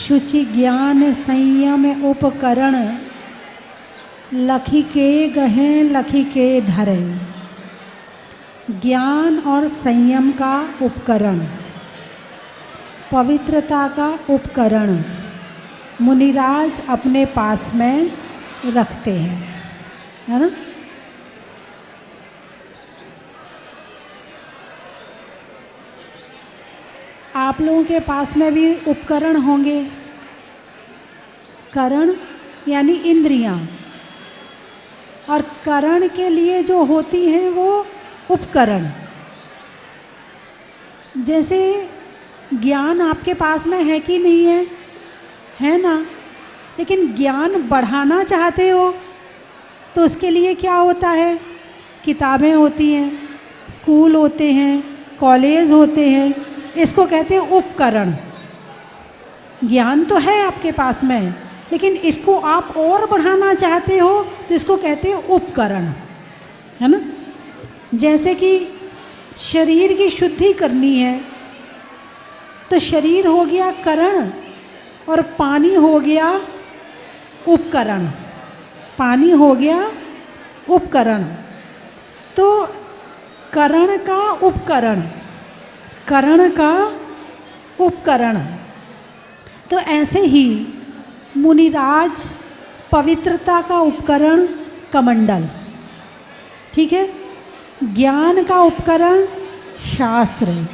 शुचि ज्ञान संयम उपकरण, लखी के गहें लखी के धरे। ज्ञान और संयम का उपकरण, पवित्रता का उपकरण मुनिराज अपने पास में रखते हैं, है ना। आप लोगों के पास में भी उपकरण होंगे। करण यानी इंद्रियां, और करण के लिए जो होती हैं वो उपकरण। जैसे ज्ञान आपके पास में है कि नहीं है, है ना। लेकिन ज्ञान बढ़ाना चाहते हो तो उसके लिए क्या होता है, किताबें होती हैं, स्कूल होते हैं, कॉलेज होते हैं, इसको कहते हैं उपकरण। ज्ञान तो है आपके पास में, लेकिन इसको आप और बढ़ाना चाहते हो तो इसको कहते हैं उपकरण, है ना। जैसे कि शरीर की शुद्धि करनी है तो शरीर हो गया करण और पानी हो गया उपकरण। पानी हो गया उपकरण। तो करण का उपकरण, करण का उपकरण। तो ऐसे ही मुनिराज पवित्रता का उपकरण कमंडल, ठीक है। ज्ञान का उपकरण शास्त्र,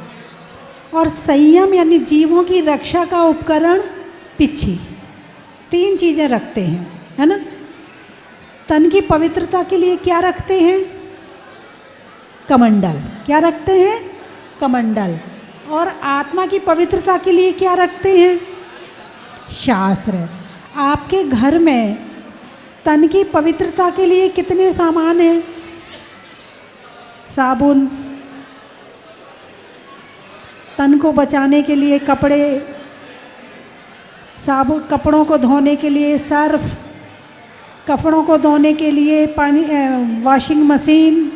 और संयम यानी जीवों की रक्षा का उपकरण पिछी। 3 चीज़ें रखते हैं, है ना। तन की पवित्रता के लिए क्या रखते हैं, कमंडल। क्या रखते हैं, कमंडल। और आत्मा की पवित्रता के लिए क्या रखते हैं, शास्त्र। आपके घर में तन की पवित्रता के लिए कितने सामान हैं, साबुन, तन को बचाने के लिए कपड़े, साबुन, कपड़ों को धोने के लिए सर्फ, कपड़ों को धोने के लिए पानी, वॉशिंग मशीन।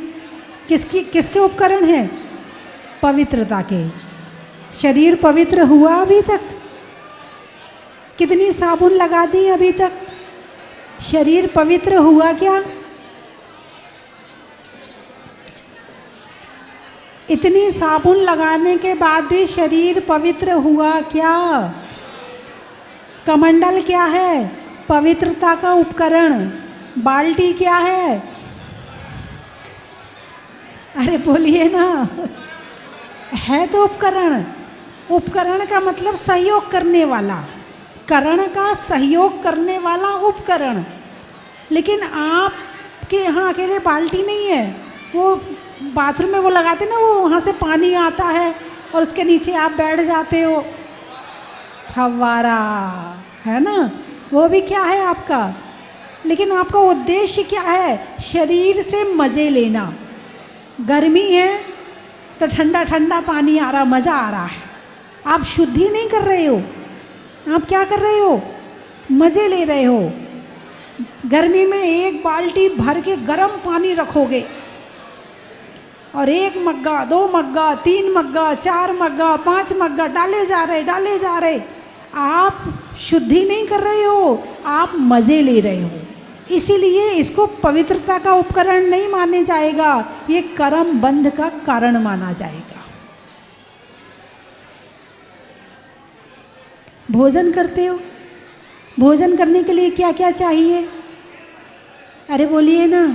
किसके उपकरण हैं, पवित्रता के। शरीर पवित्र हुआ अभी तक, कितनी साबुन लगा दी अभी तक, शरीर पवित्र हुआ क्या, इतनी साबुन लगाने के बाद भी शरीर पवित्र हुआ क्या। कमंडल क्या है, पवित्रता का उपकरण। बाल्टी क्या है, अरे बोलिए ना, है तो उपकरण। उपकरण का मतलब सहयोग करने वाला, करण का सहयोग करने वाला उपकरण। लेकिन आपके यहाँ अकेले बाल्टी नहीं है, वो बाथरूम में वो लगाते ना, वो वहाँ से पानी आता है और उसके नीचे आप बैठ जाते हो, फव्वारा, है ना। वो भी क्या है आपका, लेकिन आपका उद्देश्य क्या है, शरीर से मज़े लेना। गर्मी है तो ठंडा ठंडा पानी आ रहा, मज़ा आ रहा है, आप शुद्धि नहीं कर रहे हो, आप क्या कर रहे हो, मज़े ले रहे हो। गर्मी में 1 बाल्टी भर के गर्म पानी रखोगे और 1 मग्गा, 2 मग्गा, 3 मग्गा, 4 मग्गा, 5 मग्गा डाले जा रहे, आप शुद्धि नहीं कर रहे हो, आप मज़े ले रहे हो। इसीलिए इसको पवित्रता का उपकरण नहीं माने जाएगा, ये कर्म बंध का कारण माना जाएगा। भोजन करते हो, भोजन करने के लिए क्या क्या चाहिए, अरे बोलिए ना।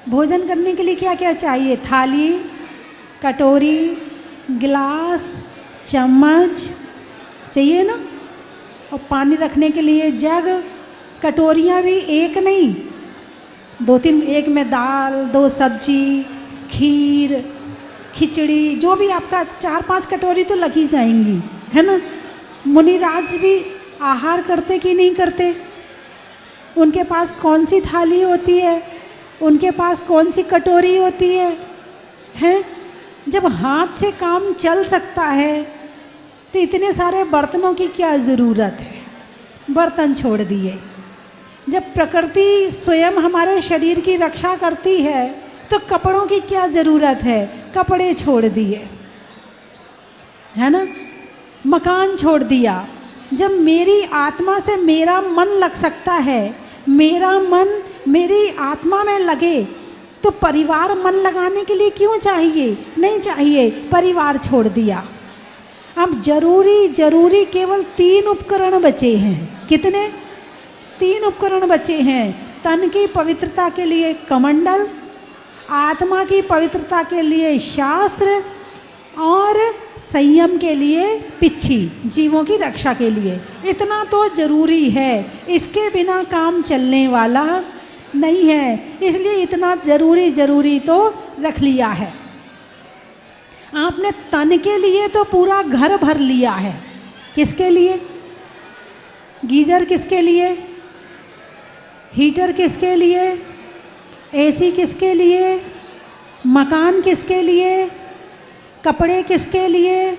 भोजन करने के लिए क्या क्या चाहिए, थाली, कटोरी, गिलास, चम्मच चाहिए ना, और पानी रखने के लिए जग। कटोरियाँ भी एक नहीं, 2-3, एक में दाल, 2 सब्जी, खीर, खिचड़ी, जो भी आपका 4-5 कटोरी तो लगी जाएंगी, है ना। मुनिराज भी आहार करते कि नहीं करते, उनके पास कौन सी थाली होती है, उनके पास कौन सी कटोरी होती है, हैं। जब हाथ से काम चल सकता है तो इतने सारे बर्तनों की क्या ज़रूरत है, बर्तन छोड़ दिए। जब प्रकृति स्वयं हमारे शरीर की रक्षा करती है तो कपड़ों की क्या ज़रूरत है, कपड़े छोड़ दिए, है ना। मकान छोड़ दिया, जब मेरी आत्मा से मेरा मन लग सकता है, मेरा मन मेरी आत्मा में लगे, तो परिवार मन लगाने के लिए क्यों चाहिए? नहीं चाहिए, परिवार छोड़ दिया। अब जरूरी केवल 3 उपकरण बचे हैं। कितने? 3 उपकरण बचे हैं। तन की पवित्रता के लिए कमंडल, आत्मा की पवित्रता के लिए शास्त्र, और संयम के लिए पिच्छी, जीवों की रक्षा के लिए। इतना तो जरूरी है, इसके बिना काम चलने वाला नहीं है, इसलिए इतना जरूरी तो रख लिया है। आपने तन के लिए तो पूरा घर भर लिया है। किसके लिए? गीजर किसके लिए? हीटर किसके लिए? एसी किसके लिए? मकान किसके लिए? कपड़े किसके लिए?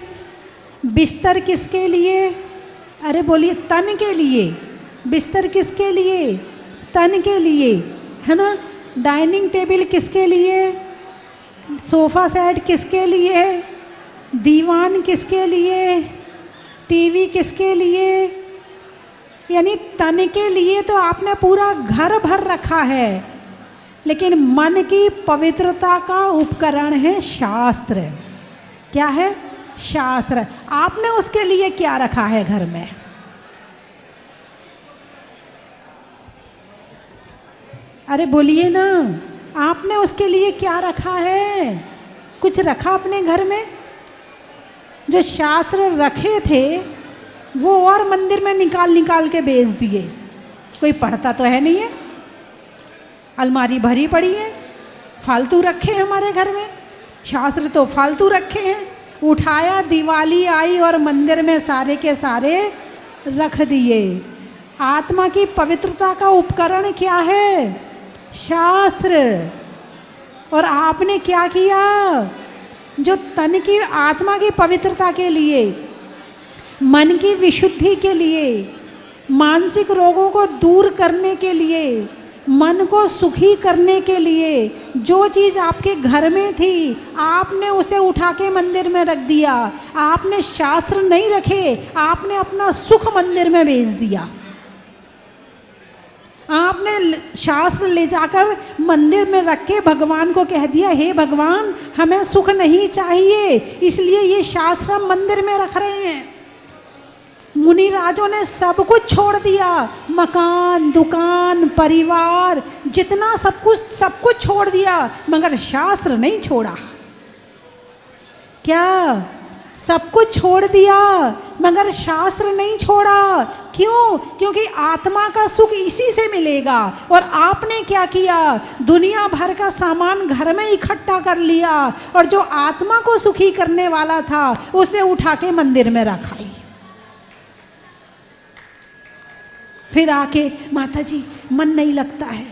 बिस्तर किसके लिए? अरे बोलिए, तन के लिए। बिस्तर किसके लिए? तन के लिए, है ना। डाइनिंग टेबल किसके लिए? सोफ़ा सेट किसके लिए? दीवान किसके लिए? टीवी किसके लिए? यानी तन के लिए तो आपने पूरा घर भर रखा है, लेकिन मन की पवित्रता का उपकरण है शास्त्र। क्या है? शास्त्र। आपने उसके लिए क्या रखा है घर में? अरे बोलिए ना, आपने उसके लिए क्या रखा है? कुछ रखा अपने घर में? जो शास्त्र रखे थे वो और मंदिर में निकाल के बेच दिए। कोई पढ़ता तो है नहीं है, अलमारी भरी पड़ी है, फालतू रखे हैं हमारे घर में। शास्त्र तो फालतू रखे हैं, उठाया, दिवाली आई और मंदिर में सारे के सारे रख दिए। आत्मा की पवित्रता का उपकरण क्या है? शास्त्र। और आपने क्या किया? जो तन की, आत्मा की पवित्रता के लिए, मन की विशुद्धि के लिए, मानसिक रोगों को दूर करने के लिए, मन को सुखी करने के लिए जो चीज़ आपके घर में थी, आपने उसे उठा के मंदिर में रख दिया। आपने शास्त्र नहीं रखे, आपने अपना सुख मंदिर में भेज दिया। आपने शास्त्र ले जाकर मंदिर में रख के भगवान को कह दिया, हे भगवान, हमें सुख नहीं चाहिए, इसलिए ये शास्त्र हम मंदिर में रख रहे हैं। मुनि राजों ने सब कुछ छोड़ दिया, मकान, दुकान, परिवार, जितना सब कुछ छोड़ दिया, मगर शास्त्र नहीं छोड़ा। क्या? सब कुछ छोड़ दिया मगर शास्त्र नहीं छोड़ा। क्यों? क्योंकि आत्मा का सुख इसी से मिलेगा। और आपने क्या किया? दुनिया भर का सामान घर में इकट्ठा कर लिया और जो आत्मा को सुखी करने वाला था उसे उठा के मंदिर में रखाई। फिर आके, माता जी मन नहीं लगता है,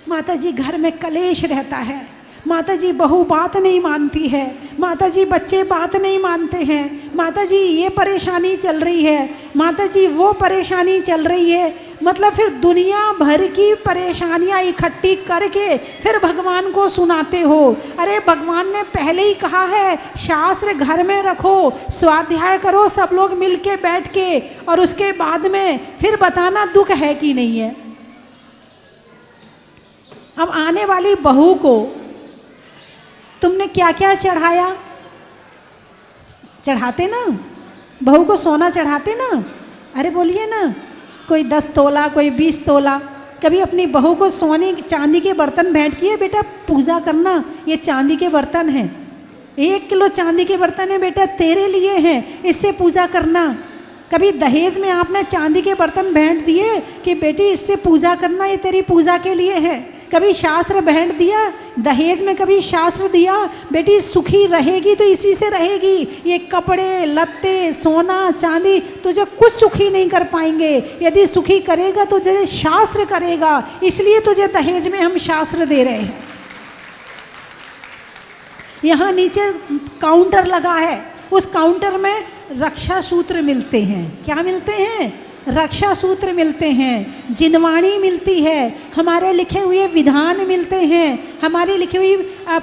माता जी घर में कलेश रहता है, माता जी बहू बात नहीं मानती है, माता जी बच्चे बात नहीं मानते हैं, माता जी ये परेशानी चल रही है, माता जी वो परेशानी चल रही है। मतलब फिर दुनिया भर की परेशानियां इकट्ठी करके फिर भगवान को सुनाते हो। अरे भगवान ने पहले ही कहा है शास्त्र घर में रखो, स्वाध्याय करो सब लोग मिल के बैठ के, और उसके बाद में फिर बताना दुख है कि नहीं है। अब आने वाली बहू को तुमने क्या क्या चढ़ाया? चढ़ाते ना, बहू को सोना चढ़ाते ना। अरे बोलिए ना, कोई 10 तोला, कोई 20 तोला। कभी अपनी बहू को सोने चांदी के बर्तन भेंट किए? बेटा पूजा करना, ये चांदी के बर्तन हैं, 1 किलो चांदी के बर्तन है बेटा, तेरे लिए हैं, इससे पूजा करना। कभी दहेज में आपने चांदी के बर्तन भेंट दिए कि बेटी इससे पूजा करना, ये तेरी पूजा के लिए है? कभी शास्त्र भेंट दिया दहेज में? कभी शास्त्र दिया बेटी सुखी रहेगी तो इसी से रहेगी, ये कपड़े लत्ते सोना चांदी तुझे कुछ सुखी नहीं कर पाएंगे, यदि सुखी करेगा तो तुझे शास्त्र करेगा, इसलिए तुझे दहेज में हम शास्त्र दे रहे हैं। यहाँ नीचे काउंटर लगा है, उस काउंटर में रक्षा सूत्र मिलते हैं। क्या मिलते हैं? रक्षा सूत्र मिलते हैं, जिनवाणी मिलती है, हमारे लिखे हुए विधान मिलते हैं, हमारी लिखी हुई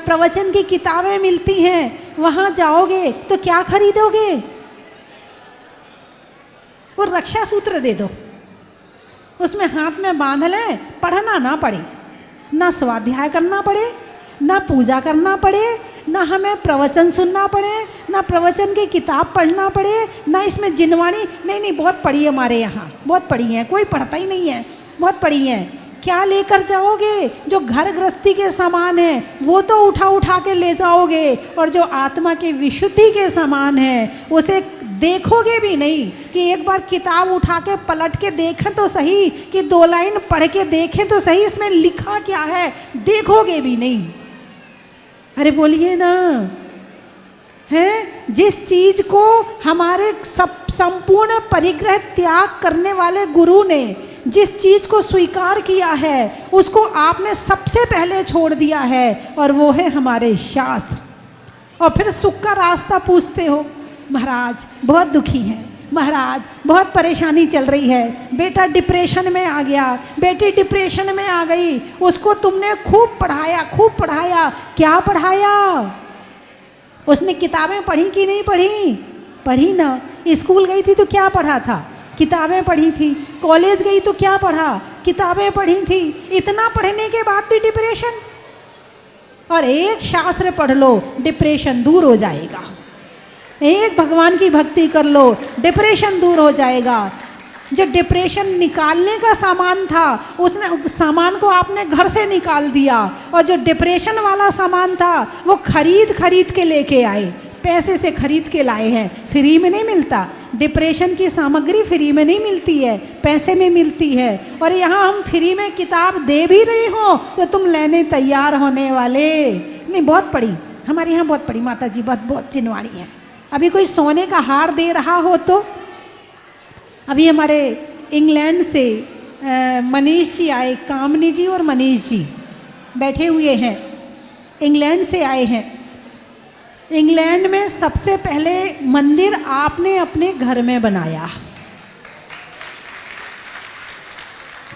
प्रवचन की किताबें मिलती हैं। वहाँ जाओगे तो क्या खरीदोगे? वो रक्षा सूत्र दे दो, उसमें हाथ में बांध लें, पढ़ना ना पड़े, ना स्वाध्याय करना पड़े, ना पूजा करना पड़े, ना हमें प्रवचन सुनना पड़े, ना प्रवचन की किताब पढ़ना पड़े, ना इसमें जिनवाणी। नहीं, बहुत पढ़ी है हमारे यहाँ, बहुत पढ़ी है, कोई पढ़ता ही नहीं है, बहुत पढ़ी है। क्या लेकर जाओगे? जो घर गृहस्थी के सामान है वो तो उठा उठा के ले जाओगे, और जो आत्मा की विशुद्धि के सामान है उसे देखोगे भी नहीं कि एक बार किताब उठा के पलट के देखें तो सही, कि 2 लाइन पढ़ के देखें तो सही इसमें लिखा क्या है, देखोगे भी नहीं। अरे बोलिए ना, हैं? जिस चीज को हमारे संपूर्ण परिग्रह त्याग करने वाले गुरु ने जिस चीज को स्वीकार किया है उसको आपने सबसे पहले छोड़ दिया है, और वो है हमारे शास्त्र। और फिर सुख का रास्ता पूछते हो, महाराज बहुत दुखी है, महाराज बहुत परेशानी चल रही है, बेटा डिप्रेशन में आ गया, बेटी डिप्रेशन में आ गई, उसको तुमने खूब पढ़ाया, खूब पढ़ाया। क्या पढ़ाया? उसने किताबें पढ़ी कि नहीं पढ़ी? पढ़ी ना। स्कूल गई थी तो क्या पढ़ा था? किताबें पढ़ी थी। कॉलेज गई तो क्या पढ़ा? किताबें पढ़ी थी। इतना पढ़ने के बाद भी डिप्रेशन। और एक शास्त्र पढ़ लो, डिप्रेशन दूर हो जाएगा। एक भगवान की भक्ति कर लो, डिप्रेशन दूर हो जाएगा। जो डिप्रेशन निकालने का सामान था उसने सामान को आपने घर से निकाल दिया, और जो डिप्रेशन वाला सामान था वो खरीद के लेके आए, पैसे से खरीद के लाए हैं। फ्री में नहीं मिलता, डिप्रेशन की सामग्री फ्री में नहीं मिलती है, पैसे में मिलती है। और यहाँ हम फ्री में किताब दे भी रहे हो तो तुम लेने तैयार होने वाले नहीं। बहुत पढ़ी हमारे यहाँ, बहुत पढ़ी माता जी, बहुत चिनवाड़ी है। अभी कोई सोने का हार दे रहा हो तो, अभी हमारे इंग्लैंड से मनीष जी आए, कामनी जी और मनीष जी बैठे हुए हैं, इंग्लैंड से आए हैं। इंग्लैंड में सबसे पहले मंदिर आपने अपने घर में बनाया।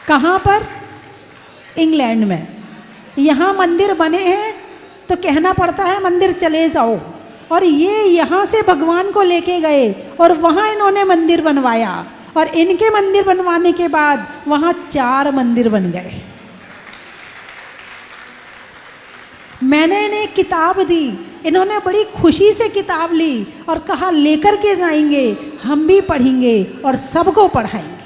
कहाँ पर? इंग्लैंड में। यहाँ मंदिर बने हैं तो कहना पड़ता है मंदिर चले जाओ, और ये यहाँ से भगवान को लेके गए और वहाँ इन्होंने मंदिर बनवाया, और इनके मंदिर बनवाने के बाद वहाँ 4 मंदिर बन गए। मैंने इन्हें किताब दी, इन्होंने बड़ी खुशी से किताब ली और कहा लेकर के जाएंगे, हम भी पढ़ेंगे और सबको पढ़ाएंगे।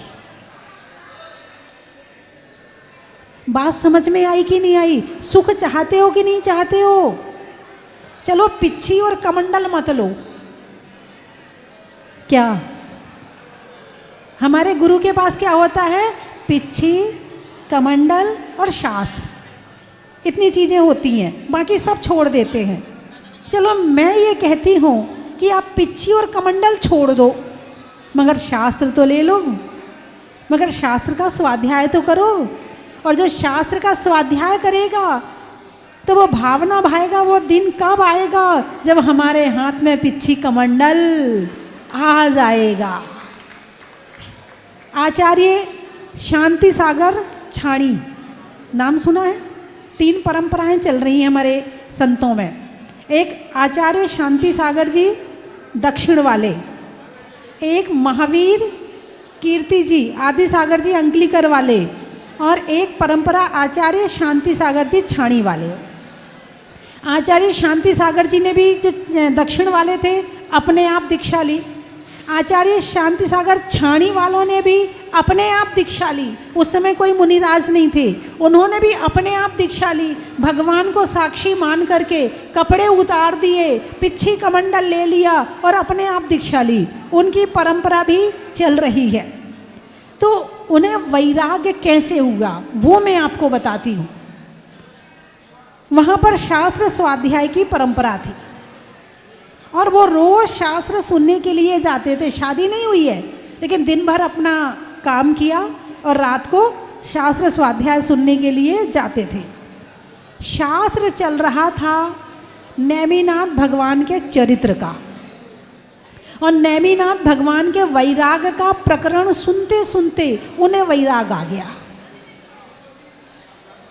बात समझ में आई कि नहीं आई? सुख चाहते हो कि नहीं चाहते हो? चलो पिच्छी और कमंडल मत लो। क्या हमारे गुरु के पास क्या होता है? पिच्छी, कमंडल और शास्त्र, इतनी चीज़ें होती हैं, बाकी सब छोड़ देते हैं। चलो मैं ये कहती हूँ कि आप पिच्छी और कमंडल छोड़ दो, मगर शास्त्र तो ले लो, मगर शास्त्र का स्वाध्याय तो करो। और जो शास्त्र का स्वाध्याय करेगा तो वो भावना भाएगा, वो दिन कब आएगा जब हमारे हाथ में पिच्छी कमंडल आ जाएगा। आचार्य शांति सागर छाणी, नाम सुना है? 3 परंपराएं चल रही हैं हमारे संतों में। एक आचार्य शांति सागर जी दक्षिण वाले, एक महावीर कीर्ति जी आदि सागर जी अंकलीकर वाले, और एक परंपरा आचार्य शांति सागर जी छाणी वाले। आचार्य शांति सागर जी ने भी, जो दक्षिण वाले थे, अपने आप दीक्षा ली। आचार्य शांति सागर छाणी वालों ने भी अपने आप दीक्षा ली। उस समय कोई मुनिराज नहीं थे, उन्होंने भी अपने आप दीक्षा ली। भगवान को साक्षी मान करके कपड़े उतार दिए, पिच्छी कमंडल ले लिया और अपने आप दीक्षा ली। उनकी परंपरा भी चल रही है। तो उन्हें वैराग्य कैसे हुआ वो मैं आपको बताती हूँ। वहाँ पर शास्त्र स्वाध्याय की परंपरा थी और वो रोज शास्त्र सुनने के लिए जाते थे। शादी नहीं हुई है, लेकिन दिन भर अपना काम किया और रात को शास्त्र स्वाध्याय सुनने के लिए जाते थे। शास्त्र चल रहा था नेमिनाथ भगवान के चरित्र का, और नेमिनाथ भगवान के वैराग का प्रकरण सुनते सुनते उन्हें वैराग आ गया।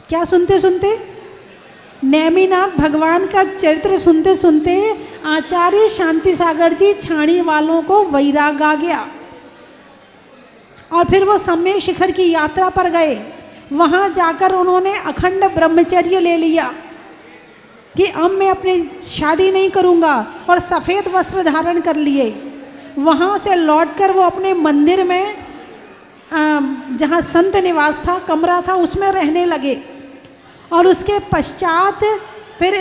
क्या सुनते सुनते? नेमिनाथ भगवान का चरित्र सुनते सुनते आचार्य शांति सागर जी छाणी वालों को वैराग आ गया। और फिर वो सम्य शिखर की यात्रा पर गए। वहाँ जाकर उन्होंने अखंड ब्रह्मचर्य ले लिया कि अब मैं अपनी शादी नहीं करूँगा, और सफ़ेद वस्त्र धारण कर लिए। वहाँ से लौटकर वो अपने मंदिर में जहाँ संत निवास था, कमरा था, उसमें रहने लगे। और उसके पश्चात फिर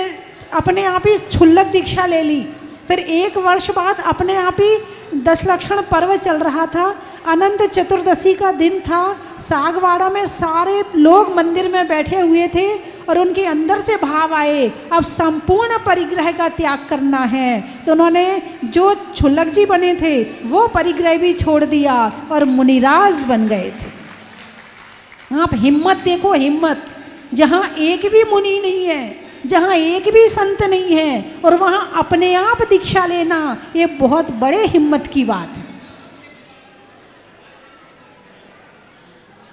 अपने आप ही क्षुल्लक दीक्षा ले ली। फिर 1 वर्ष बाद अपने आप ही दशलक्षण पर्व चल रहा था, अनंत चतुर्दशी का दिन था। सागवाड़ा में सारे लोग मंदिर में बैठे हुए थे और उनके अंदर से भाव आए, अब संपूर्ण परिग्रह का त्याग करना है। तो उन्होंने जो क्षुल्लक जी बने थे वो परिग्रह भी छोड़ दिया और मुनिराज बन गए थे। आप हिम्मत देखो, हिम्मत। जहाँ एक भी मुनि नहीं है, जहाँ एक भी संत नहीं है, और वहाँ अपने आप दीक्षा लेना, ये बहुत बड़े हिम्मत की बात है।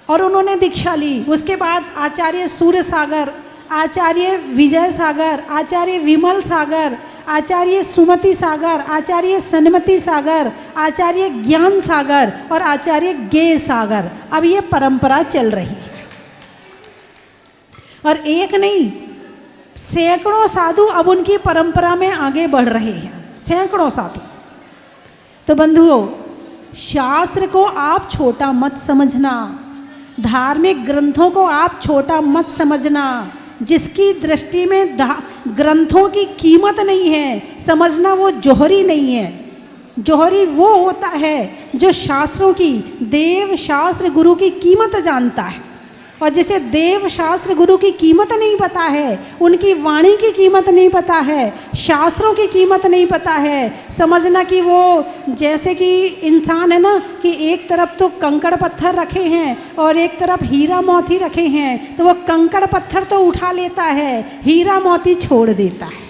और उन्होंने दीक्षा ली। उसके बाद आचार्य सूर्य सागर, आचार्य विजय सागर, आचार्य विमल सागर, आचार्य सुमति सागर, आचार्य सन्मति सागर, आचार्य ज्ञान सागर और आचार्य ज्ञेय सागर, अब ये परंपरा चल रही है। और एक नहीं, सैकड़ों साधु अब उनकी परंपरा में आगे बढ़ रहे हैं, सैकड़ों साधु। तो बंधुओं, शास्त्र को आप छोटा मत समझना, धार्मिक ग्रंथों को आप छोटा मत समझना। जिसकी दृष्टि में ग्रंथों की कीमत नहीं है, समझना वो जोहरी नहीं है। जोहरी वो होता है जो शास्त्रों की, देव शास्त्र गुरु की कीमत जानता है। और जिसे देव शास्त्र गुरु की कीमत नहीं पता है, उनकी वाणी की कीमत नहीं पता है, शास्त्रों की कीमत नहीं पता है, समझना कि वो जैसे कि इंसान है ना, कि एक तरफ तो कंकड़ पत्थर रखे हैं और एक तरफ हीरा मोती रखे हैं, तो वो कंकड़ पत्थर तो उठा लेता है, हीरा मोती छोड़ देता है।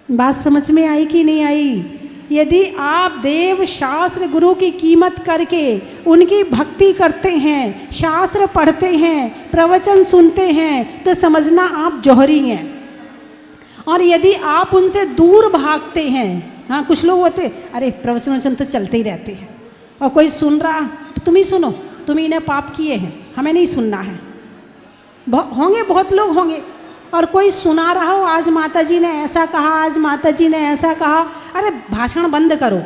बात समझ में आई कि नहीं आई? यदि आप देव शास्त्र गुरु की कीमत करके उनकी भक्ति करते हैं, शास्त्र पढ़ते हैं, प्रवचन सुनते हैं, तो समझना आप जौहरी हैं। और यदि आप उनसे दूर भागते हैं, हाँ कुछ लोग होते, अरे प्रवचन वचन तो चलते ही रहते हैं, और कोई सुन रहा, तुम ही सुनो, तुम ही ने पाप किए हैं, हमें नहीं सुनना है। होंगे, बहुत लोग होंगे। और कोई सुना रहा हो, आज माता जी ने ऐसा कहा, आज माता जी ने ऐसा कहा, अरे भाषण बंद करो,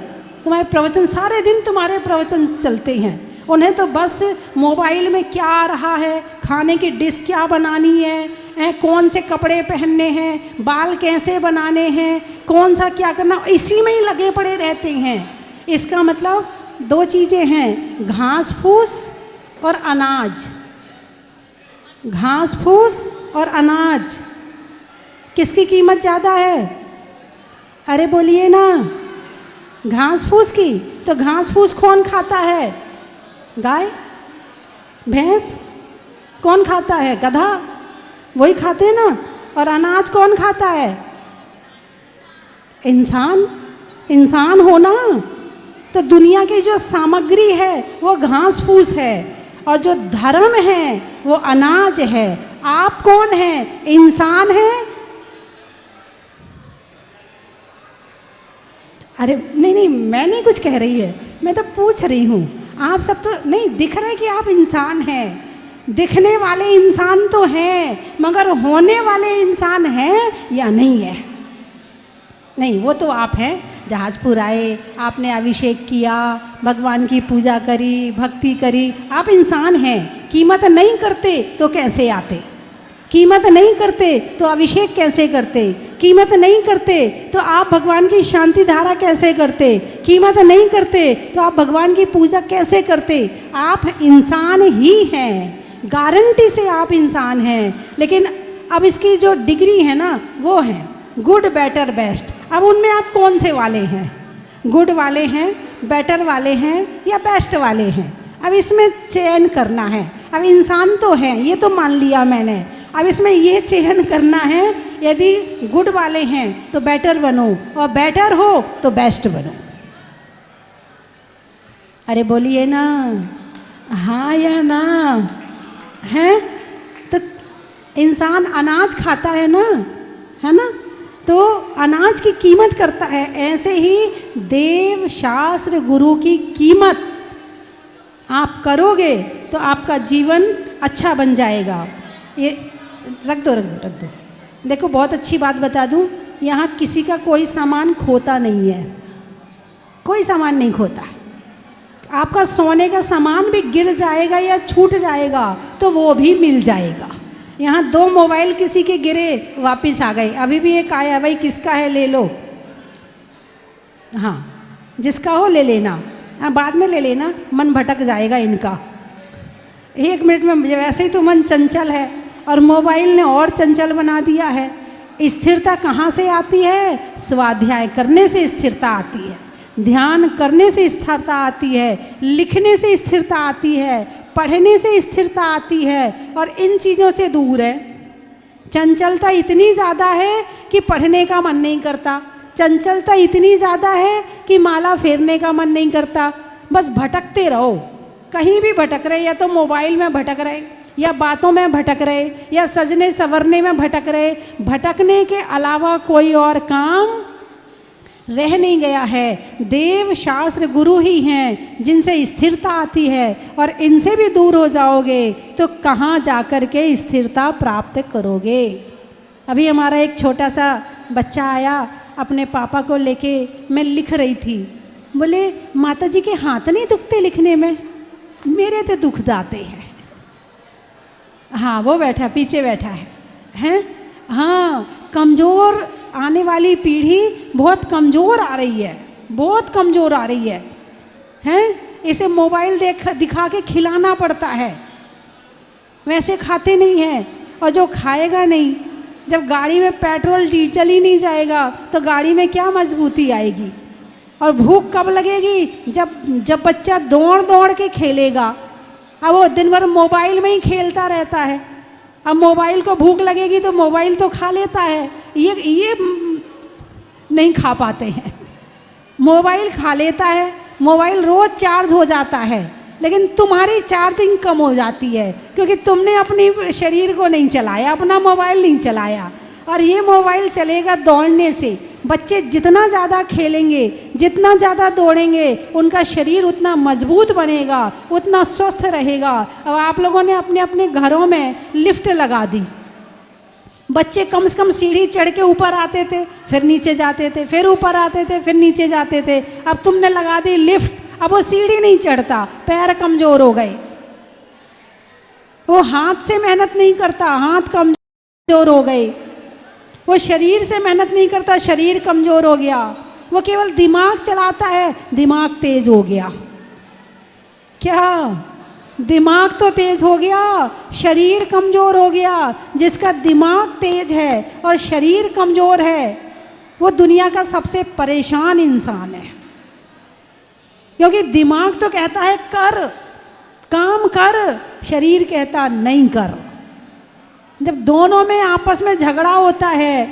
तुम्हारे प्रवचन सारे दिन तुम्हारे प्रवचन चलते हैं। उन्हें तो बस मोबाइल में क्या आ रहा है, खाने की डिश क्या बनानी है, कौन से कपड़े पहनने हैं, बाल कैसे बनाने हैं, कौन सा क्या करना, इसी में ही लगे पड़े रहते हैं। इसका मतलब 2 चीज़ें हैं, घास फूस और अनाज। घास फूस और अनाज, किसकी कीमत ज़्यादा है? अरे बोलिए ना, घास फूस की। तो घास फूस कौन खाता है? गाय, भैंस। कौन खाता है? गधा, वही खाते हैं ना। और अनाज कौन खाता है? इंसान। इंसान हो ना, तो दुनिया की जो सामग्री है वो घास फूस है, और जो धर्म है वो अनाज है। आप कौन हैं? इंसान हैं। अरे नहीं नहीं, मैं नहीं कुछ कह रही है, मैं तो पूछ रही हूँ। आप सब तो नहीं दिख रहे कि आप इंसान हैं, दिखने वाले इंसान तो हैं, मगर होने वाले इंसान हैं या नहीं है? नहीं, वो तो आप हैं। जहाजपुर आए, आपने अभिषेक किया, भगवान की पूजा करी, भक्ति करी, आप इंसान हैं। कीमत नहीं करते तो कैसे आते? कीमत नहीं करते तो अभिषेक कैसे करते? कीमत नहीं करते तो आप भगवान की शांति धारा कैसे करते? कीमत नहीं करते तो आप भगवान की पूजा कैसे करते? आप इंसान ही हैं, गारंटी से आप इंसान हैं। लेकिन अब इसकी जो डिग्री है ना, वो है गुड, बेटर, बेस्ट। अब उनमें आप कौन से वाले हैं? गुड वाले हैं, बेटर वाले हैं या बेस्ट वाले हैं? अब इसमें चयन करना है। अब इंसान तो है, ये तो मान लिया मैंने, अब इसमें ये चयन करना है, यदि गुड वाले हैं तो बेटर बनो, और बेटर हो तो बेस्ट बनो। अरे बोलिए ना, हाँ या ना? है तो इंसान अनाज खाता है ना, है ना? तो अनाज की कीमत करता है, ऐसे ही देव शास्त्र गुरु की कीमत आप करोगे तो आपका जीवन अच्छा बन जाएगा। ये रख दो रख दो रख दो। देखो बहुत अच्छी बात बता दूं, यहाँ किसी का कोई सामान खोता नहीं है, कोई सामान नहीं खोता। आपका सोने का सामान भी गिर जाएगा या छूट जाएगा तो वो भी मिल जाएगा। यहाँ 2 मोबाइल किसी के गिरे वापस आ गए, अभी भी एक आया, भाई किसका है ले लो, हाँ जिसका हो ले लेना, हाँ बाद में ले लेना, मन भटक जाएगा इनका। 1 मिनट में वैसे ही तो मन चंचल है और मोबाइल ने और चंचल बना दिया है। स्थिरता कहाँ से आती है? स्वाध्याय करने से स्थिरता आती है, ध्यान करने से स्थिरता आती है, लिखने से स्थिरता आती है, पढ़ने से स्थिरता आती है, और इन चीज़ों से दूर है। चंचलता इतनी ज़्यादा है कि पढ़ने का मन नहीं करता, चंचलता इतनी ज़्यादा है कि माला फेरने का मन नहीं करता। बस भटकते रहो, कहीं भी भटक रहे, या तो मोबाइल में भटक रहे, या बातों में भटक रहे, या सजने संवरने में भटक रहे। भटकने के अलावा कोई और काम रह नहीं गया है। देव शास्त्र गुरु ही हैं जिनसे स्थिरता आती है, और इनसे भी दूर हो जाओगे तो कहाँ जाकर के स्थिरता प्राप्त करोगे। अभी हमारा एक छोटा सा बच्चा आया, अपने पापा को लेके, मैं लिख रही थी, बोले माता जी के हाथ नहीं दुखते लिखने में? मेरे तो दुख जाते हैं। हाँ वो बैठा, पीछे बैठा है, हैं? हाँ, कमज़ोर आने वाली पीढ़ी बहुत कमज़ोर आ रही है, बहुत कमज़ोर आ रही है, हैं? इसे मोबाइल दिखा के खिलाना पड़ता है, वैसे खाते नहीं हैं। और जो खाएगा नहीं, जब गाड़ी में पेट्रोल डीजल ही नहीं जाएगा तो गाड़ी में क्या मजबूती आएगी? और भूख कब लगेगी? जब बच्चा दौड़ दौड़ के खेलेगा। अब वो दिन भर मोबाइल में ही खेलता रहता है, अब मोबाइल को भूख लगेगी तो मोबाइल तो खा लेता है, ये नहीं खा पाते हैं। मोबाइल खा लेता है, मोबाइल रोज़ चार्ज हो जाता है, लेकिन तुम्हारी चार्जिंग कम हो जाती है क्योंकि तुमने अपनी शरीर को नहीं चलाया, अपना मोबाइल नहीं चलाया। और ये मोबाइल चलेगा दौड़ने से। बच्चे जितना ज़्यादा खेलेंगे, जितना ज़्यादा दौड़ेंगे, उनका शरीर उतना मजबूत बनेगा, उतना स्वस्थ रहेगा। अब आप लोगों ने अपने अपने घरों में लिफ्ट लगा दी, बच्चे कम से कम सीढ़ी चढ़ के ऊपर आते थे, फिर नीचे जाते थे, फिर ऊपर आते थे, फिर नीचे जाते थे। अब तुमने लगा दी लिफ्ट, अब वो सीढ़ी नहीं चढ़ता, पैर कमज़ोर हो गए, वो हाथ से मेहनत नहीं करता, हाथ कमज़ोर हो गए, वो शरीर से मेहनत नहीं करता, शरीर कमज़ोर हो गया, वो केवल दिमाग चलाता है, दिमाग तेज हो गया। क्या? दिमाग तो तेज हो गया, शरीर कमज़ोर हो गया। जिसका दिमाग तेज है और शरीर कमज़ोर है, वो दुनिया का सबसे परेशान इंसान है। क्योंकि दिमाग तो कहता है कर, काम कर, शरीर कहता नहीं कर। जब दोनों में आपस में झगड़ा होता है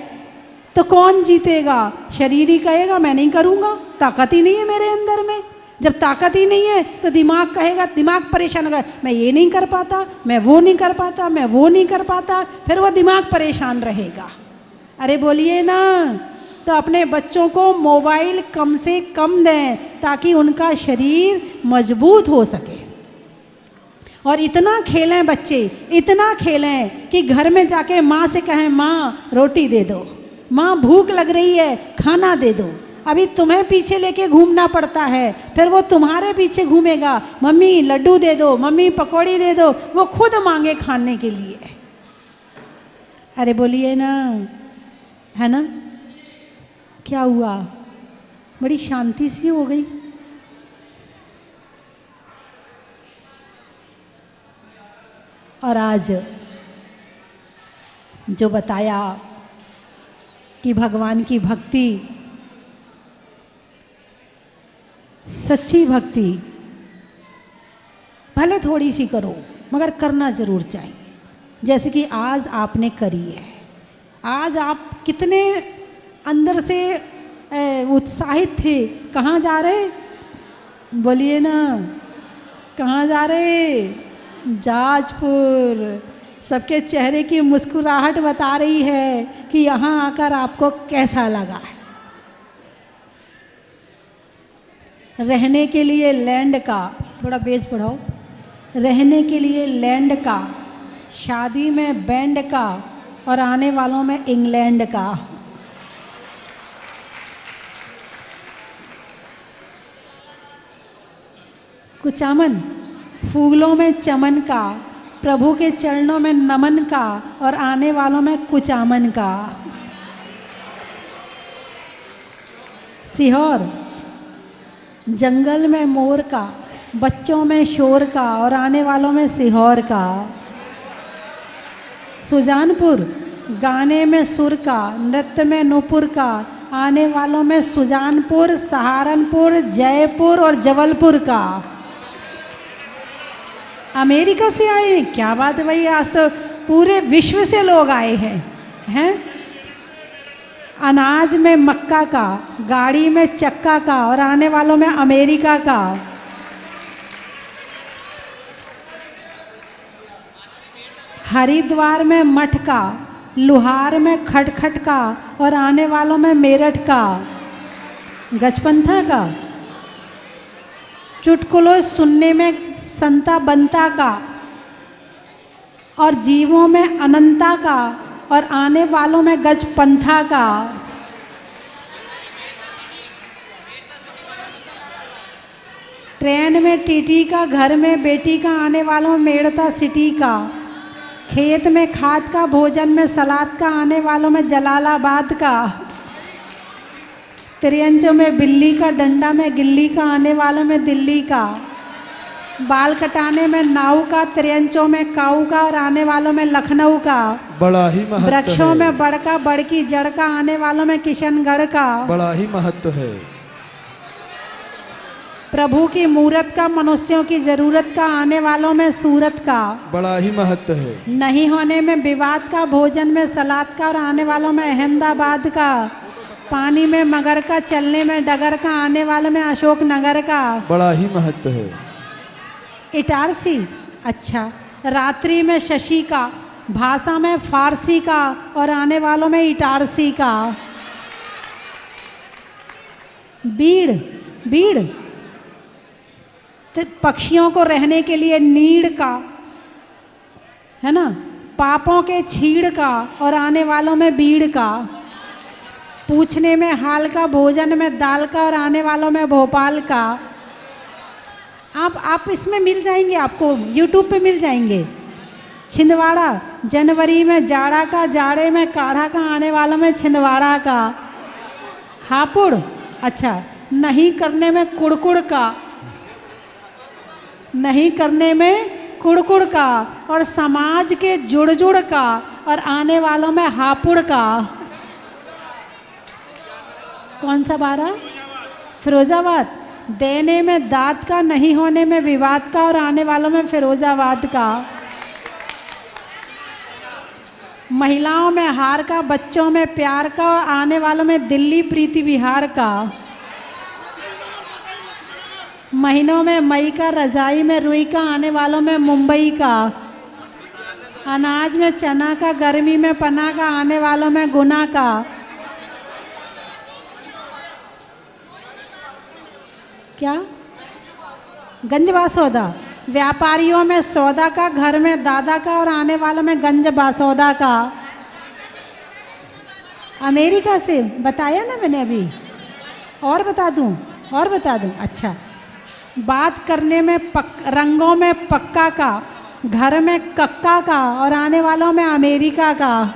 तो कौन जीतेगा? शरीर ही कहेगा मैं नहीं करूँगा, ताकत ही नहीं है मेरे अंदर में। जब ताकत ही नहीं है तो दिमाग कहेगा, दिमाग परेशान होगा, मैं ये नहीं कर पाता, मैं वो नहीं कर पाता, मैं वो नहीं कर पाता, फिर वो दिमाग परेशान रहेगा। अरे बोलिए ना। तो अपने बच्चों को मोबाइल कम से कम दें ताकि उनका शरीर मजबूत हो सके। और इतना खेलें बच्चे, इतना खेलें कि घर में जाके माँ से कहें माँ रोटी दे दो, माँ भूख लग रही है खाना दे दो। अभी तुम्हें पीछे लेके घूमना पड़ता है, फिर वो तुम्हारे पीछे घूमेगा, मम्मी लड्डू दे दो, मम्मी पकौड़ी दे दो, वो खुद मांगे खाने के लिए। अरे बोलिए ना, है ना? क्या हुआ? बड़ी शांति सी हो गई। और आज जो बताया कि भगवान की भक्ति, सच्ची भक्ति भले थोड़ी सी करो मगर करना ज़रूर चाहिए। जैसे कि आज आपने करी है। आज आप कितने अंदर से उत्साहित थे। कहाँ जा रहे? बोलिए ना, कहाँ जा रहे? जाजपुर। सबके चेहरे की मुस्कुराहट बता रही है कि यहाँ आकर आपको कैसा लगा है। रहने के लिए लैंड का, थोड़ा बेस बढ़ाओ, रहने के लिए लैंड का, शादी में बैंड का और आने वालों में इंग्लैंड का। कुचामन, फूलों में चमन का, प्रभु के चरणों में नमन का और आने वालों में कुचामन का। सीहोर, जंगल में मोर का, बच्चों में शोर का और आने वालों में सीहोर का। सुजानपुर, गाने में सुर का, नृत्य में नूपुर का, आने वालों में सुजानपुर, सहारनपुर, जयपुर और जबलपुर का। अमेरिका से आए हैं, क्या बात है भाई, आज तो पूरे विश्व से लोग आए हैं। अनाज में मक्का का, गाड़ी में चक्का का और आने वालों में अमेरिका का। हरिद्वार में मठ का, लुहार में खटखट का और आने वालों में मेरठ का। गजपंथा का, चुटकुलों सुनने में संता बनता का और जीवों में अनंता का और आने वालों में गजपंथा का। ट्रेन में टीटी का, घर में बेटी का, आने वालों में मेड़ता सिटी का। खेत में खाद का, भोजन में सलाद का, आने वालों में जलालाबाद का। त्रियंचों में बिल्ली का, डंडा में गिल्ली का, आने वालों में दिल्ली का। बाल कटाने में नाऊ का, त्रियंचों में काऊ का और आने वालों में लखनऊ का। बड़ा ही महत्व है। वृक्षों में बड़का, बड़की जड़ का, आने वालों में किशनगढ़ का। बड़ा ही महत्व है। प्रभु की मूरत का, मनुष्यों की जरूरत का, आने वालों में सूरत का। बड़ा ही महत्व है। नहीं होने में विवाद का, भोजन में सलाद का और आने वालों में अहमदाबाद का। पानी में मगर का, चलने में डगर का, आने वालों में अशोक नगर का। बड़ा ही महत्व है। इटारसी, अच्छा, रात्रि में शशि का, भाषा में फारसी का और आने वालों में इटारसी का। बीड़, बीड़ पक्षियों को रहने के लिए नीड़ का, है ना, पापों के छीड़ का और आने वालों में बीड़ का। पूछने में हाल का, भोजन में दाल का और आने वालों में भोपाल का। आप इसमें मिल जाएंगे, आपको YouTube पे मिल जाएंगे। छिंदवाड़ा, जनवरी में जाड़ा का, जाड़े में काढ़ा का, आने वालों में छिंदवाड़ा का। हापुड़, अच्छा, नहीं करने में कुड़कुड़ का, नहीं करने में कुड़कुड़ का और समाज के जुड़ का और आने वालों में हापुड़ का। कौन सा बारा? फिरोजाबाद, देने में दाद का, नहीं होने में विवाद का और आने वालों में फिरोजाबाद का। महिलाओं में हार का, बच्चों में प्यार का और आने वालों में दिल्ली प्रीति विहार का। महीनों में मई का, रजाई में रुई का, आने वालों में मुंबई का। अनाज में चना का, गर्मी में पना का, आने वालों में गुना का। क्या? गंजबा सौदा, व्यापारियों में सौदा का, घर में दादा का और आने वालों में गंज बासौदा का। अमेरिका से बताया ना मैंने अभी, और बता दूं, और बता दूं, अच्छा, बात करने में रंगों में पक्का का, घर में कक्का का और आने वालों में अमेरिका का।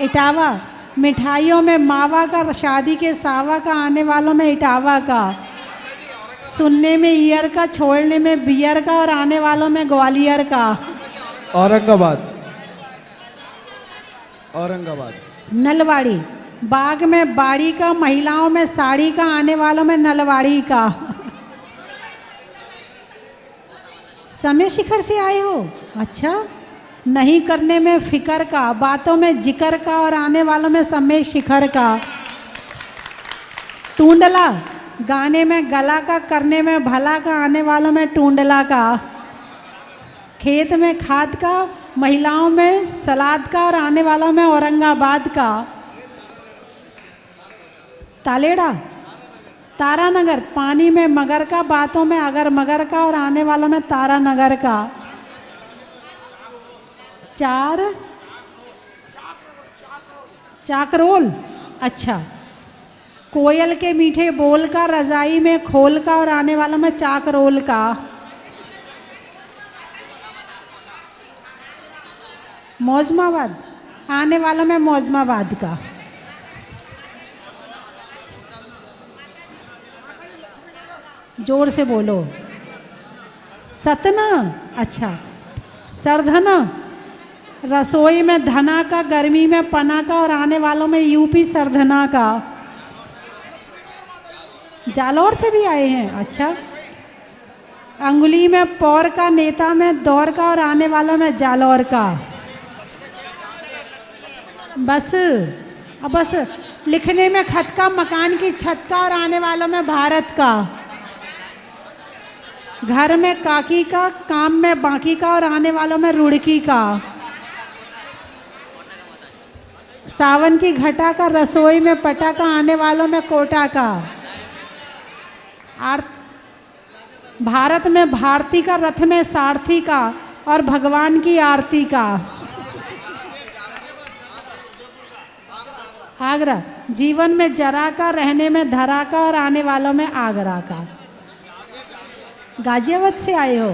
इटावा, मिठाइयों में मावा का, शादी के सावा का, आने वालों में इटावा का। सुनने में ईयर का, छोड़ने में बियर का और आने वालों में ग्वालियर का। औरंगाबाद, औरंगाबाद। नलवाड़ी, बाग में बाड़ी का, महिलाओं में साड़ी का, आने वालों में नलवाड़ी का। समय शिखर से आए हो? अच्छा, नहीं करने में फिकर का, बातों में जिक्र का और आने वालों में समय शिखर का। टूंडला, गाने में गला का, करने में भला का, आने वालों में टूंडला का। खेत में खाद का, महिलाओं में सलाद का और आने वालों में औरंगाबाद का। तालेड़ा, तारानगर, पानी में मगर का, बातों में अगर मगर का और आने वालों में तारानगर का। 4 चाकरोल, अच्छा। कोयल के मीठे बोल का, रजाई में खोल का और आने वालों में चाकरोल का। मौजमाबाद, आने वालों में मौजमाबाद का। जोर से बोलो। सतना, अच्छा। सरधना, रसोई में धना का, गर्मी में पना का और आने वालों में यूपी सरधना का। जालौर से भी आए हैं, अच्छा। अंगुली में पौर का, नेता में दौर का और आने वालों में जालौर का। बस, अब बस लिखने में खत का, मकान की छत का और आने वालों में भारत का। घर में काकी का, काम में बाकी का और आने वालों में रुड़की का। सावन की घटा का, रसोई में पटा का, आने वालों में कोटा का। भारत में भारती का, रथ में सारथी का और भगवान की आरती का। आगरा, जीवन में जरा का, रहने में धरा का और आने वालों में आगरा का। गाजियाबाद से आए हो।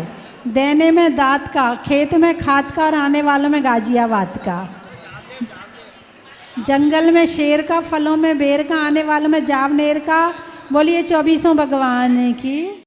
देने में दांत का, खेत में खाद का और आने वालों में गाजियाबाद का। जंगल में शेर का, फलों में बेर का, आने वालों में जावनेर का। बोलिए 24 भगवान की।